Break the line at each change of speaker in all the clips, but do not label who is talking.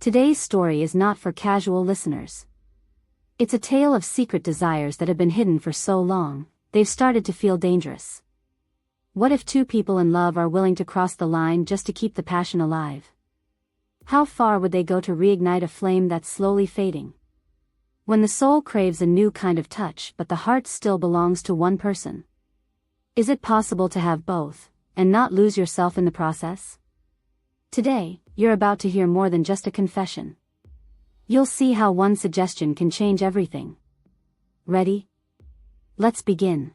Today's story is not for casual listeners. It's a tale of secret desires that have been hidden for so long, they've started to feel dangerous. What if two people in love are willing to cross the line just to keep the passion alive? How far would they go to reignite a flame that's slowly fading? When the soul craves a new kind of touch but the heart still belongs to one person. Is it possible to have both, and not lose yourself in the process? Today, you're about to hear more than just a confession. You'll see how one suggestion can change everything. Ready? Let's begin.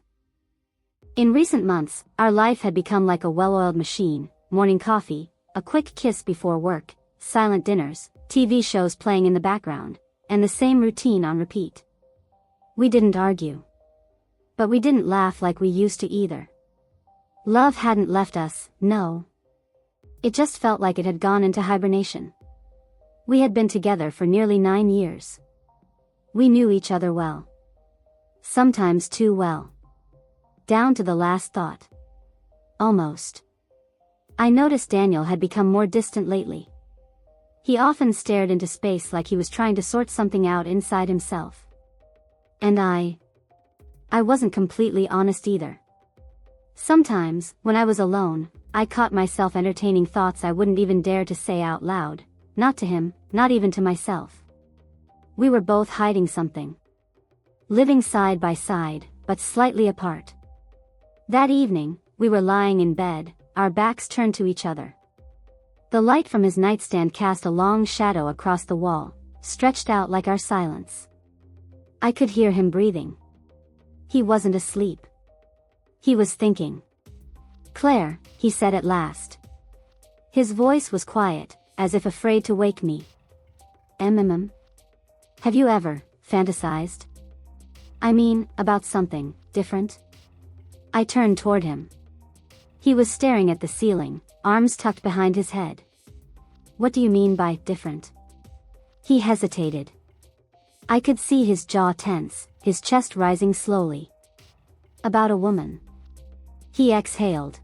In recent months, our life had become like a well-oiled machine: morning coffee, a quick kiss before work, silent dinners, TV shows playing in the background, and the same routine on repeat. We didn't argue. But we didn't laugh like we used to either. Love hadn't left us, no. It just felt like it had gone into hibernation. We had been together for nearly 9 years. We knew each other well. Sometimes too well. Down to the last thought. Almost. I noticed Daniel had become more distant lately. He often stared into space like he was trying to sort something out inside himself. And I wasn't completely honest either. Sometimes, when I was alone, I caught myself entertaining thoughts I wouldn't even dare to say out loud, not to him, not even to myself. We were both hiding something. Living side by side, but slightly apart. That evening, we were lying in bed, our backs turned to each other. The light from his nightstand cast a long shadow across the wall, stretched out like our silence. I could hear him breathing. He wasn't asleep. He was thinking. "Claire," he said at last. His voice was quiet, as if afraid to wake me. Have you ever fantasized? I mean, about something different?" I turned toward him. He was staring at the ceiling, arms tucked behind his head. "What do you mean by different?" He hesitated. I could see his jaw tense, his chest rising slowly. "About a woman." He exhaled.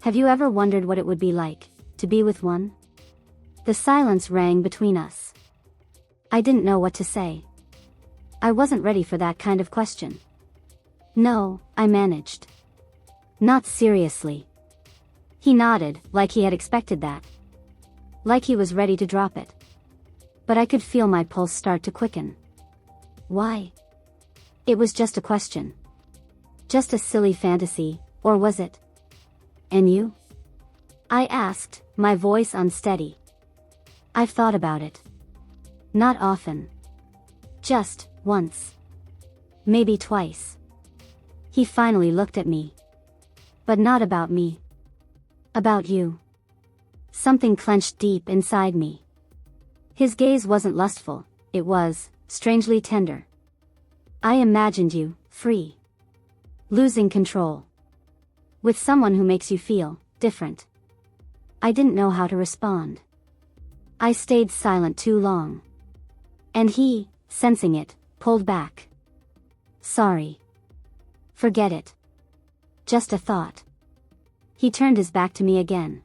"Have you ever wondered what it would be like, to be with one?" The silence rang between us. I didn't know what to say. I wasn't ready for that kind of question. "No," I managed. "Not seriously." He nodded, like he had expected that. Like he was ready to drop it. But I could feel my pulse start to quicken. Why? It was just a question. Just a silly fantasy, or was it? "And you?" I asked, my voice unsteady. "I've thought about it. Not often. Just once. Maybe twice." He finally looked at me. "But not about me. About you." Something clenched deep inside me. His gaze wasn't lustful, it was, strangely tender. "I imagined you, free. Losing control. With someone who makes you feel different." I didn't know how to respond. I stayed silent too long. And he, sensing it, pulled back. "Sorry. Forget it. Just a thought." He turned his back to me again.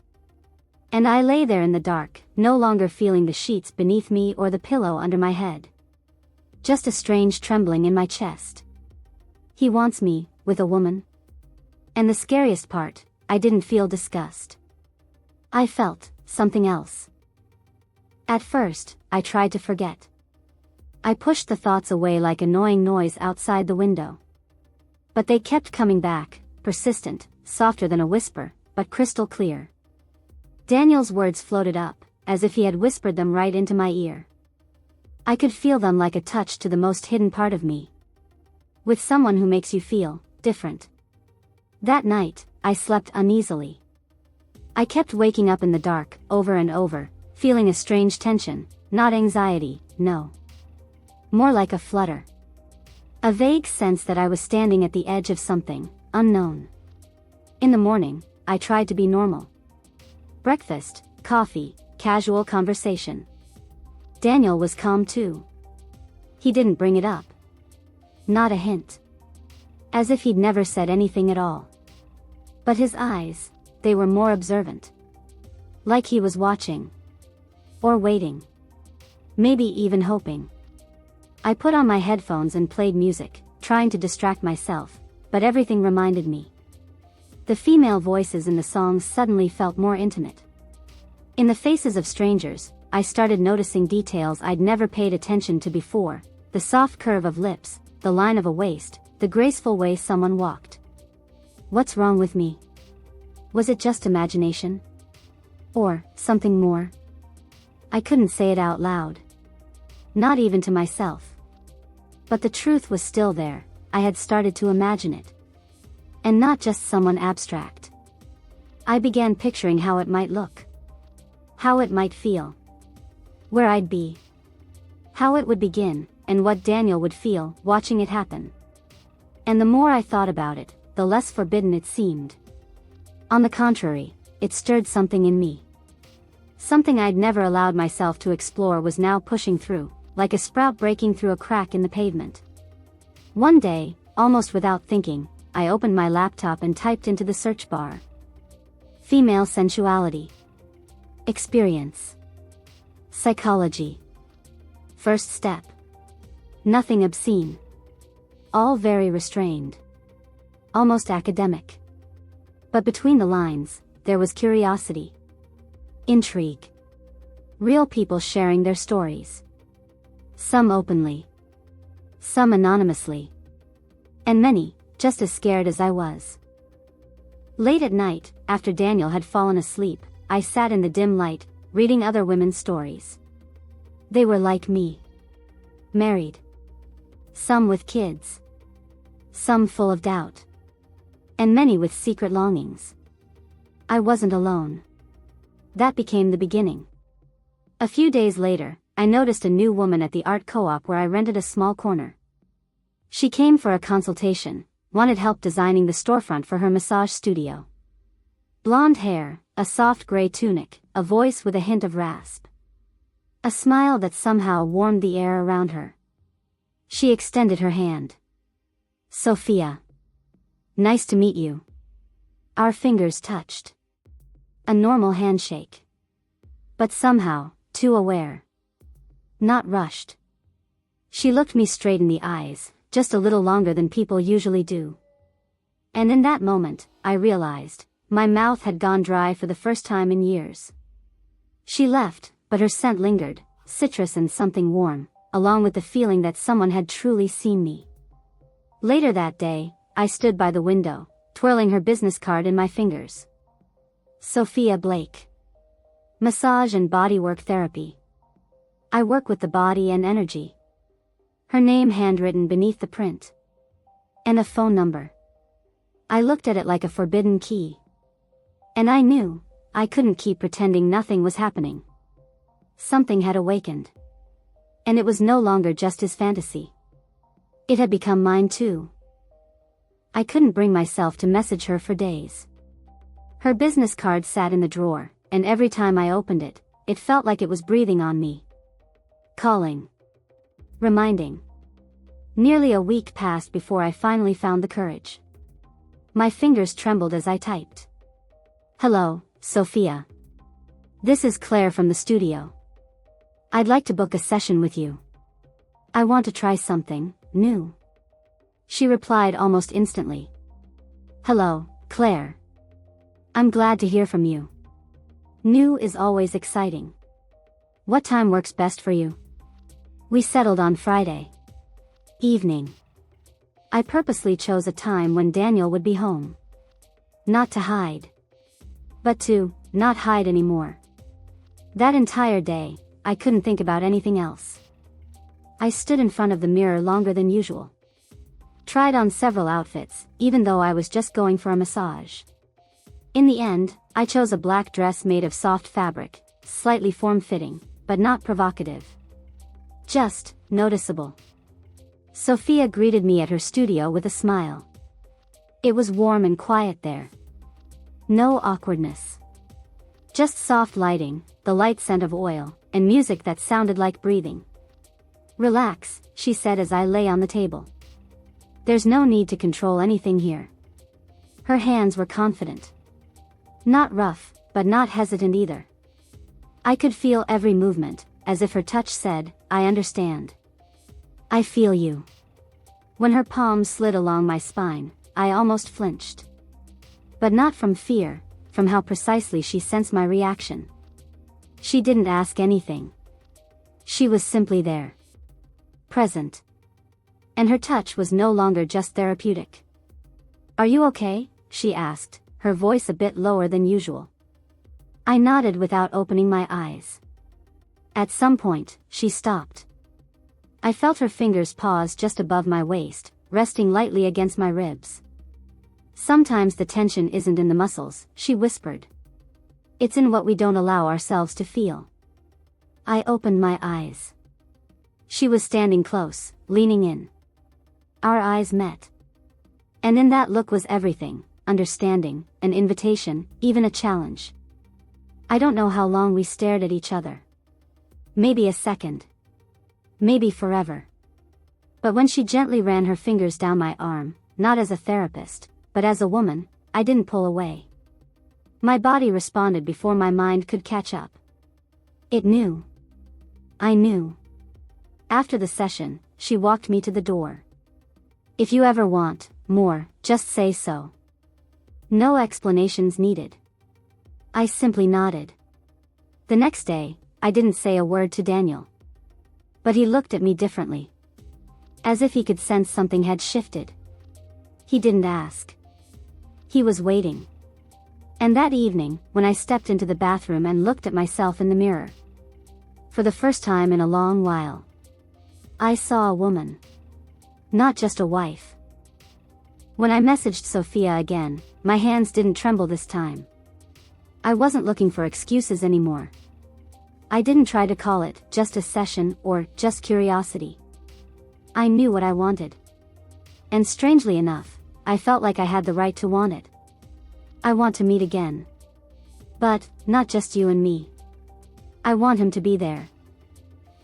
And I lay there in the dark, no longer feeling the sheets beneath me or the pillow under my head. Just a strange trembling in my chest. He wants me, with a woman? And the scariest part, I didn't feel disgust. I felt something else. At first, I tried to forget. I pushed the thoughts away like annoying noise outside the window. But they kept coming back, persistent, softer than a whisper, but crystal clear. Daniel's words floated up, as if he had whispered them right into my ear. I could feel them like a touch to the most hidden part of me. With someone who makes you feel different. That night, I slept uneasily. I kept waking up in the dark, over and over, feeling a strange tension, not anxiety, no. More like a flutter. A vague sense that I was standing at the edge of something unknown. In the morning, I tried to be normal. Breakfast, coffee, casual conversation. Daniel was calm too. He didn't bring it up. Not a hint. As if he'd never said anything at all. But his eyes, they were more observant. Like he was watching. Or waiting. Maybe even hoping. I put on my headphones and played music, trying to distract myself, but everything reminded me. The female voices in the songs suddenly felt more intimate. In the faces of strangers, I started noticing details I'd never paid attention to before: the soft curve of lips, the line of a waist, the graceful way someone walked. What's wrong with me? Was it just imagination? Or something more? I couldn't say it out loud. Not even to myself. But the truth was still there. I had started to imagine it. And not just someone abstract. I began picturing how it might look. How it might feel. Where I'd be. How it would begin, and what Daniel would feel watching it happen. And the more I thought about it, the less forbidden it seemed. On the contrary, it stirred something in me. Something I'd never allowed myself to explore was now pushing through, like a sprout breaking through a crack in the pavement. One day, almost without thinking, I opened my laptop and typed into the search bar: female sensuality. Experience. Psychology. First step. Nothing obscene. All very restrained. Almost academic. But between the lines, there was curiosity. Intrigue. Real people sharing their stories. Some openly. Some anonymously. And many, just as scared as I was. Late at night, after Daniel had fallen asleep, I sat in the dim light, reading other women's stories. They were like me. Married. Some with kids. Some full of doubt. And many with secret longings. I wasn't alone. That became the beginning. A few days later, I noticed a new woman at the art co-op where I rented a small corner. She came for a consultation, wanted help designing the storefront for her massage studio. Blonde hair, a soft gray tunic, a voice with a hint of rasp. A smile that somehow warmed the air around her. She extended her hand. Sophia. Nice to meet you. Our fingers touched. A normal handshake. But somehow, too aware. Not rushed. She looked me straight in the eyes, just a little longer than people usually do. And in that moment, I realized, my mouth had gone dry for the first time in years. She left, but her scent lingered, citrus and something warm, along with the feeling that someone had truly seen me. Later that day, I stood by the window, twirling her business card in my fingers. Sophia Blake. Massage and bodywork therapy. I work with the body and energy. Her name handwritten beneath the print. And a phone number. I looked at it like a forbidden key. And I knew, I couldn't keep pretending nothing was happening. Something had awakened. And it was no longer just his fantasy. It had become mine too. I couldn't bring myself to message her for days. Her business card sat in the drawer, and every time I opened it, it felt like it was breathing on me. Calling. Reminding. Nearly a week passed before I finally found the courage. My fingers trembled as I typed. Hello, Sophia. This is Claire from the studio. I'd like to book a session with you. I want to try something new. She replied almost instantly. Hello, Claire. I'm glad to hear from you. New is always exciting. What time works best for you? We settled on Friday evening. I purposely chose a time when Daniel would be home. Not to hide. But to not hide anymore. That entire day, I couldn't think about anything else. I stood in front of the mirror longer than usual. Tried on several outfits, even though I was just going for a massage. In the end, I chose a black dress made of soft fabric, slightly form-fitting, but not provocative. Just noticeable. Sophia greeted me at her studio with a smile. It was warm and quiet there. No awkwardness. Just soft lighting, the light scent of oil, and music that sounded like breathing. Relax, she said as I lay on the table. There's no need to control anything here. Her hands were confident. Not rough, but not hesitant either. I could feel every movement, as if her touch said, "I understand. I feel you." When her palm slid along my spine, I almost flinched. But not from fear, from how precisely she sensed my reaction. She didn't ask anything. She was simply there. Present. And her touch was no longer just therapeutic. "Are you okay?" she asked, her voice a bit lower than usual. I nodded without opening my eyes. At some point, she stopped. I felt her fingers pause just above my waist, resting lightly against my ribs. "Sometimes the tension isn't in the muscles," she whispered. "It's in what we don't allow ourselves to feel." I opened my eyes. She was standing close, leaning in. Our eyes met. And in that look was everything: understanding, an invitation, even a challenge. I don't know how long we stared at each other. Maybe a second. Maybe forever. But when she gently ran her fingers down my arm, not as a therapist, but as a woman, I didn't pull away. My body responded before my mind could catch up. It knew. I knew. After the session, she walked me to the door. "If you ever want more, just say so." No explanations needed. I simply nodded. The next day, I didn't say a word to Daniel. But he looked at me differently. As if he could sense something had shifted. He didn't ask. He was waiting. And that evening, when I stepped into the bathroom and looked at myself in the mirror, for the first time in a long while, I saw a woman. Not just a wife. When I messaged Sophia again, my hands didn't tremble this time. I wasn't looking for excuses anymore. I didn't try to call it just a session or just curiosity. I knew what I wanted. And strangely enough, I felt like I had the right to want it. I want to meet again. But, not just you and me. I want him to be there.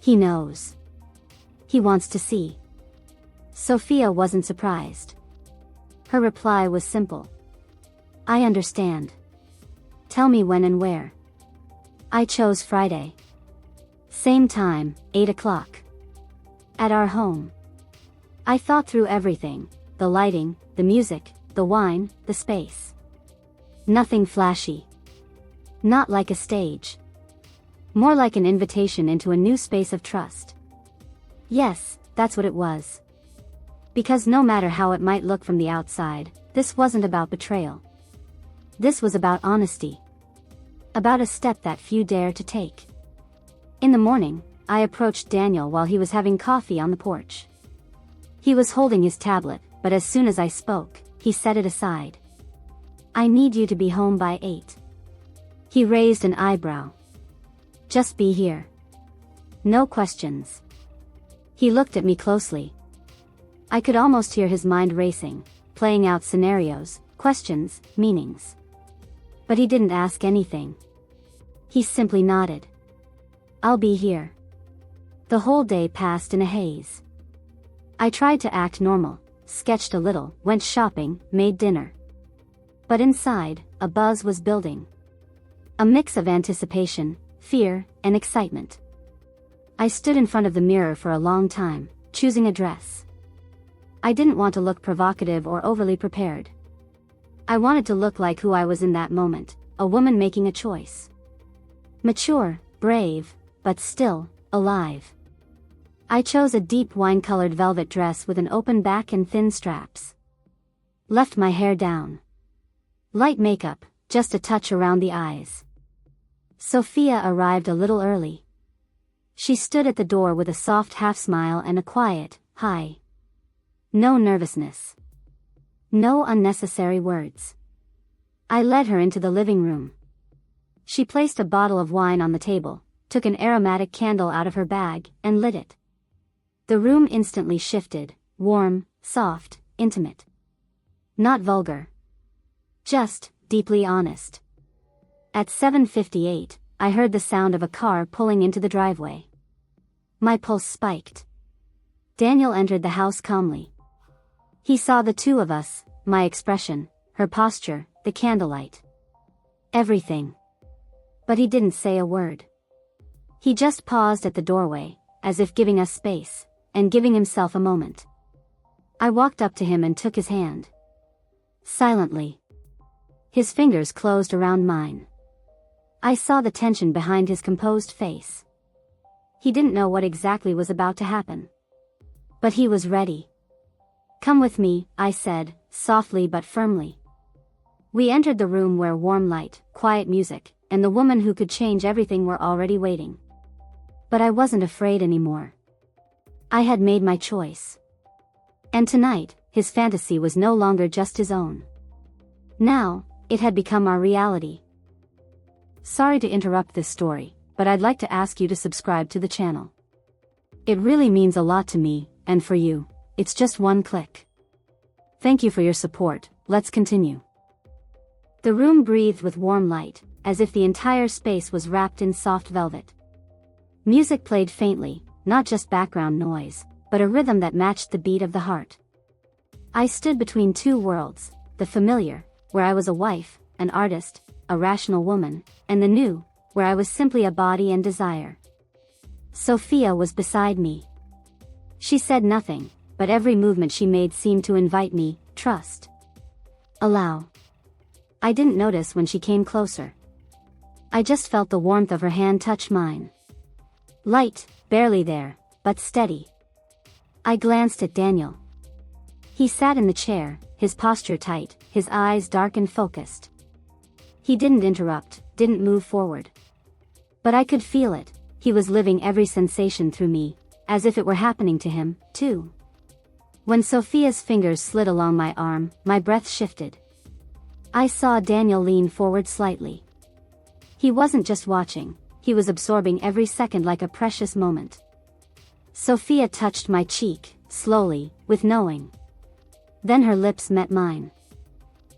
He knows. He wants to see. Sophia wasn't surprised. Her reply was simple. "I understand. Tell me when and where." I chose Friday. Same time, 8 o'clock. At our home. I thought through everything: the lighting, the music, the wine, the space. Nothing flashy. Not like a stage. More like an invitation into a new space of trust. Yes, that's what it was. Because no matter how it might look from the outside, this wasn't about betrayal. This was about honesty. About a step that few dare to take. In the morning, I approached Daniel while he was having coffee on the porch. He was holding his tablet, but as soon as I spoke, he set it aside. "I need you to be home by 8. He raised an eyebrow. "Just be here. No questions." He looked at me closely. I could almost hear his mind racing, playing out scenarios, questions, meanings. But he didn't ask anything. He simply nodded. "I'll be here." The whole day passed in a haze. I tried to act normal, sketched a little, went shopping, made dinner. But inside, a buzz was building. A mix of anticipation, fear, and excitement. I stood in front of the mirror for a long time, choosing a dress. I didn't want to look provocative or overly prepared. I wanted to look like who I was in that moment, a woman making a choice. Mature, brave, but still, alive. I chose a deep wine-colored velvet dress with an open back and thin straps. Left my hair down. Light makeup, just a touch around the eyes. Sophia arrived a little early. She stood at the door with a soft half-smile and a quiet, "Hi." No nervousness. No unnecessary words. I led her into the living room. She placed a bottle of wine on the table, took an aromatic candle out of her bag, and lit it. The room instantly shifted, warm, soft, intimate. Not vulgar. Just, deeply honest. At 7:58, I heard the sound of a car pulling into the driveway. My pulse spiked. Daniel entered the house calmly. He saw the two of us, my expression, her posture, the candlelight. Everything. But he didn't say a word. He just paused at the doorway, as if giving us space, and giving himself a moment. I walked up to him and took his hand. Silently. His fingers closed around mine. I saw the tension behind his composed face. He didn't know what exactly was about to happen. But he was ready. "Come with me," I said, softly but firmly. We entered the room where warm light, quiet music, and the woman who could change everything were already waiting. But I wasn't afraid anymore. I had made my choice. And tonight, his fantasy was no longer just his own. Now, it had become our reality. Sorry to interrupt this story, but I'd like to ask you to subscribe to the channel. It really means a lot to me, and for you, it's just one click. Thank you for your support. Let's continue. The room breathed with warm light, as if the entire space was wrapped in soft velvet. Music played faintly, not just background noise, but a rhythm that matched the beat of the heart. I stood between two worlds, the familiar, where I was a wife, an artist, a rational woman, and the new, where I was simply a body and desire. Sophia was beside me. She said nothing, but every movement she made seemed to invite me, trust. Allow. I didn't notice when she came closer. I just felt the warmth of her hand touch mine. Light, barely there, but steady. I glanced at Daniel. He sat in the chair, his posture tight, his eyes dark and focused. He didn't interrupt, didn't move forward. But I could feel it, he was living every sensation through me, as if it were happening to him, too. When Sophia's fingers slid along my arm, my breath shifted. I saw Daniel lean forward slightly. He wasn't just watching, he was absorbing every second like a precious moment. Sophia touched my cheek, slowly, with knowing. Then her lips met mine.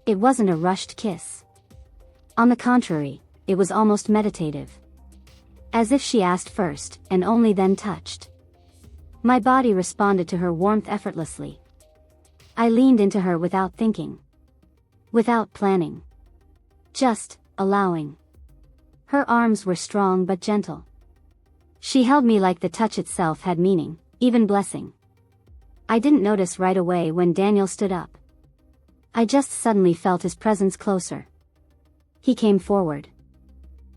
It wasn't a rushed kiss. On the contrary, it was almost meditative. As if she asked first, and only then touched. My body responded to her warmth effortlessly. I leaned into her without thinking. Without planning. Just, allowing. Her arms were strong but gentle. She held me like the touch itself had meaning, even blessing. I didn't notice right away when Daniel stood up. I just suddenly felt his presence closer. He came forward.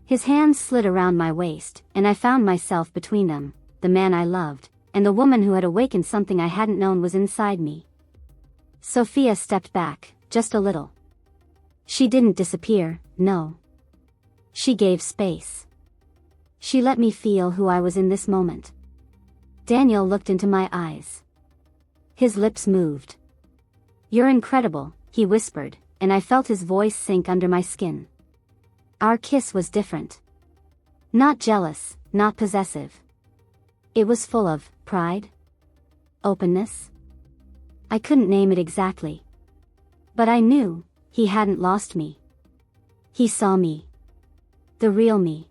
His hands slid around my waist, and I found myself between them, the man I loved, and the woman who had awakened something I hadn't known was inside me. Sophia stepped back, just a little. She didn't disappear, no. She gave space. She let me feel who I was in this moment. Daniel looked into my eyes. His lips moved. "You're incredible," he whispered, and I felt his voice sink under my skin. Our kiss was different. Not jealous, not possessive. It was full of pride? Openness? I couldn't name it exactly. But I knew, he hadn't lost me. He saw me. The real me.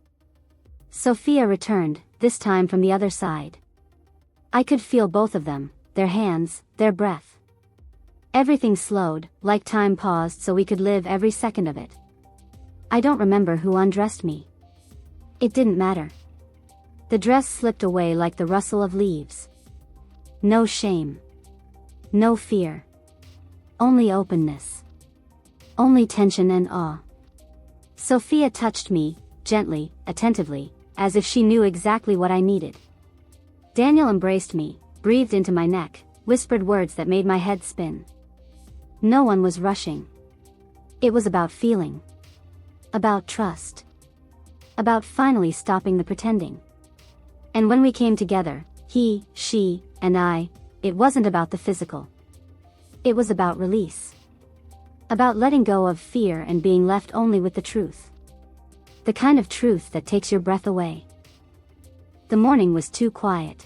Sophia returned, this time from the other side. I could feel both of them, their hands, their breath. Everything slowed, like time paused so we could live every second of it. I don't remember who undressed me. It didn't matter. The dress slipped away like the rustle of leaves. No shame. No fear. Only openness. Only tension and awe. Sophia touched me, gently, attentively, as if she knew exactly what I needed. Daniel embraced me, breathed into my neck, whispered words that made my head spin. No one was rushing. It was about feeling. About trust. About finally stopping the pretending. And when we came together, he, she, and I, it wasn't about the physical. It was about release. About letting go of fear and being left only with the truth. The kind of truth that takes your breath away. The morning was too quiet.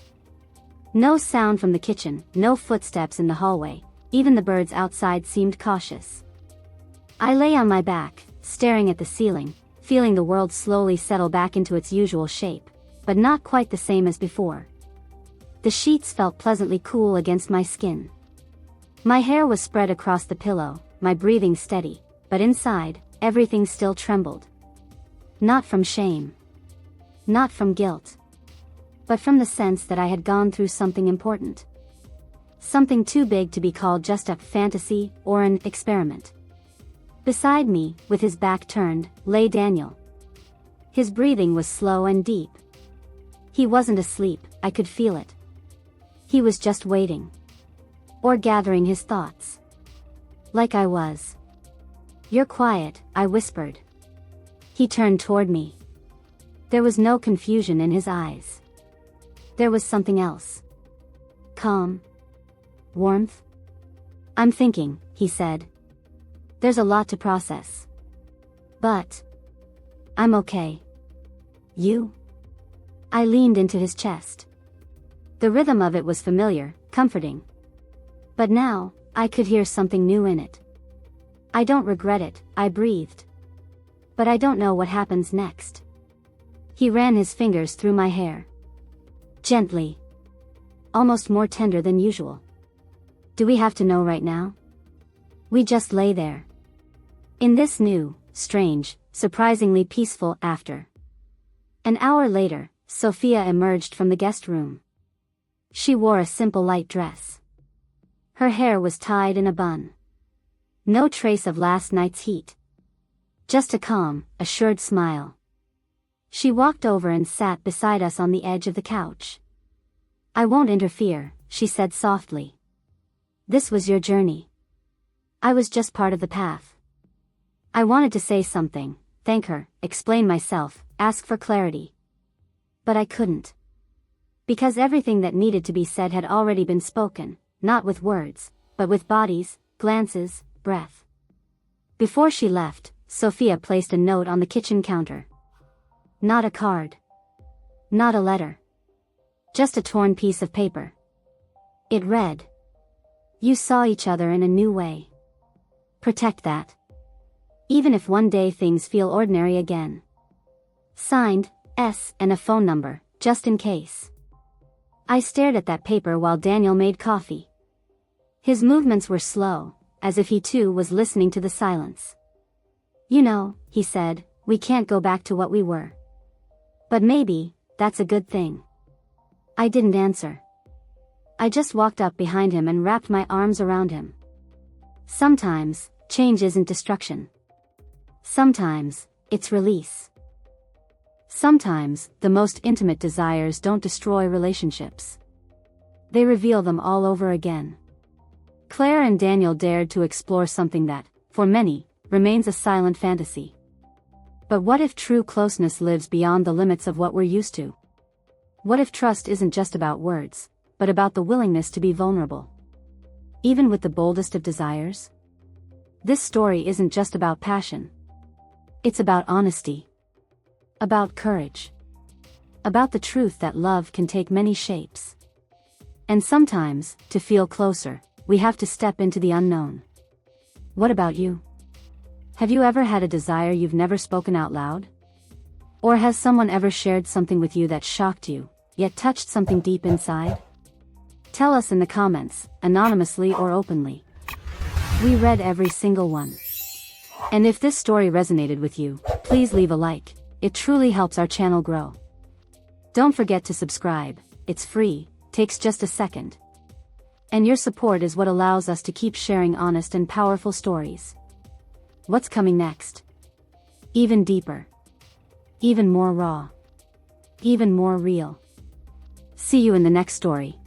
No sound from the kitchen, no footsteps in the hallway, even the birds outside seemed cautious. I lay on my back, staring at the ceiling, feeling the world slowly settle back into its usual shape, but not quite the same as before. The sheets felt pleasantly cool against my skin. My hair was spread across the pillow, my breathing steady, but inside, everything still trembled. Not from shame. Not from guilt, but from the sense that I had gone through something important. Something too big to be called just a fantasy or an experiment. Beside me, with his back turned, lay Daniel. His breathing was slow and deep. He wasn't asleep, I could feel it. He was just waiting. Or gathering his thoughts. Like I was. "You're quiet," I whispered. He turned toward me. There was no confusion in his eyes. There was something else. Calm. Warmth. "I'm thinking," he said. "There's a lot to process. But I'm okay." "You?" I leaned into his chest. The rhythm of it was familiar, comforting. But now, I could hear something new in it. "I don't regret it," I breathed. "But I don't know what happens next." He ran his fingers through my hair. Gently. Almost more tender than usual. "Do we have to know right now?" We just lay there. In this new, strange, surprisingly peaceful after. An hour later, Sophia emerged from the guest room. She wore a simple light dress. Her hair was tied in a bun. No trace of last night's heat. Just a calm, assured smile. She walked over and sat beside us on the edge of the couch. "I won't interfere," she said softly. "This was your journey. I was just part of the path." I wanted to say something, thank her, explain myself, ask for clarity. But I couldn't. Because everything that needed to be said had already been spoken, not with words, but with bodies, glances, breath. Before she left, Sophia placed a note on the kitchen counter. Not a card. Not a letter. Just a torn piece of paper. It read, "You saw each other in a new way. Protect that. Even if one day things feel ordinary again." Signed, S, and a phone number, just in case. I stared at that paper while Daniel made coffee. His movements were slow, as if he too was listening to the silence. "You know," he said, "we can't go back to what we were. But maybe, that's a good thing." I didn't answer. I just walked up behind him and wrapped my arms around him. Sometimes, change isn't destruction. Sometimes, it's release. Sometimes, the most intimate desires don't destroy relationships. They reveal them all over again. Claire and Daniel dared to explore something that, for many, remains a silent fantasy. But what if true closeness lives beyond the limits of what we're used to? What if trust isn't just about words, but about the willingness to be vulnerable? Even with the boldest of desires? This story isn't just about passion. It's about honesty. About courage. About the truth that love can take many shapes. And sometimes, to feel closer, we have to step into the unknown. What about you? Have you ever had a desire you've never spoken out loud? Or has someone ever shared something with you that shocked you, yet touched something deep inside? Tell us in the comments, anonymously or openly. We read every single one. And if this story resonated with you, please leave a like. It truly helps our channel grow. Don't forget to subscribe, it's free, takes just a second. And your support is what allows us to keep sharing honest and powerful stories. What's coming next? Even deeper. Even more raw. Even more real. See you in the next story.